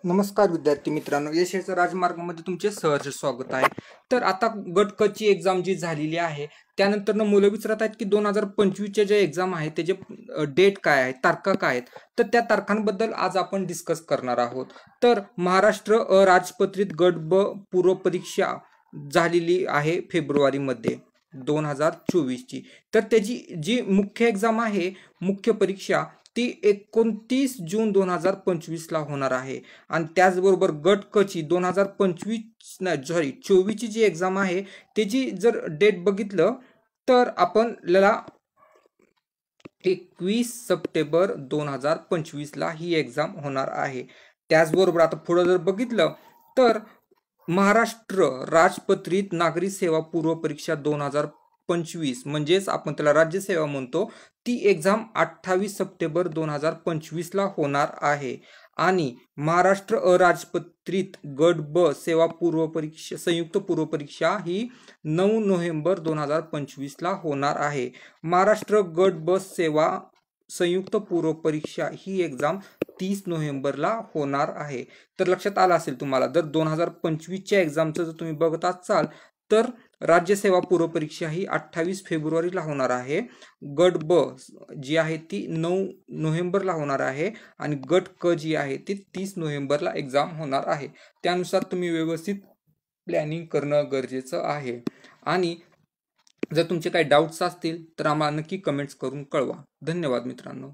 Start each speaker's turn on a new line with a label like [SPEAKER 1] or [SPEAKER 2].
[SPEAKER 1] नमस्कार विद्यार्थी मित्रांनो, यशस्वी राजमार्गामध्ये तुमचे सहर्ष स्वागत आहे। तर आता गट क ची एक्झाम जी झालेली आहे त्यानंतर मुलं विचारत आहेत की 2025 चे जे एक्झाम आहे त्याचे डेट काय आहे, तारखा काय आहेत, तर त्या तारखांबद्दल आज आपण डिस्कस करणार आहोत। तर महाराष्ट्र अराजपत्रित गट ब पूर्व परीक्षा झालेली आहे फेब्रुवारीमध्ये 2024 ची। तर त्याची जी मुख्य एक्झाम आहे, मुख्य परीक्षा ती 29 जून 2025 ला होणार आहे। आणि त्याचबरोबर गट क ची 24 ची जी एक्झाम आहे त्याची जर डेट बघितलं तर आपल्याला 21 सप्टेंबर 2025 ला ही एक्झाम होणार आहे। त्याचबरोबर आता पुढे जर बघितलं तर महाराष्ट्र राजपत्रित नागरी सेवा पूर्व परीक्षा 2025 म्हणजेच आपण त्याला राज्य सेवा म्हणतो, ती एक्झाम 28 सप्टेंबर 2025 ला होणार आहे। आणि महाराष्ट्र अराजपत्रित गट ब सेवा पूर्व परीक्षा संयुक्त पूर्व परीक्षा ही 9 नोव्हेंबर 2025 ला होणार आहे। महाराष्ट्र गट ब सेवा संयुक्त पूर्व परीक्षा ही एक्झाम 30 नोव्हेंबरला होणार आहे। तर लक्षात आलं असेल तुम्हाला, जर 2025 च्या एक्झामचं जर तुम्ही बघत असाल तर राज्य सेवा पूर्व परीक्षा ही 28 फेब्रुवारीला होणार आहे, गट ब जी आहे ती 9 नोव्हेंबरला होणार आहे आणि गट क जी आहे ती 30 नोव्हेंबरला एक्झाम होणार आहे। त्यानुसार तुम्ही व्यवस्थित प्लॅनिंग करणं गरजेचं आहे। आणि जर तुमचे काही डाउट्स असतील तर आम्हाला नक्की कमेंट्स करून कळवा। धन्यवाद मित्रांनो।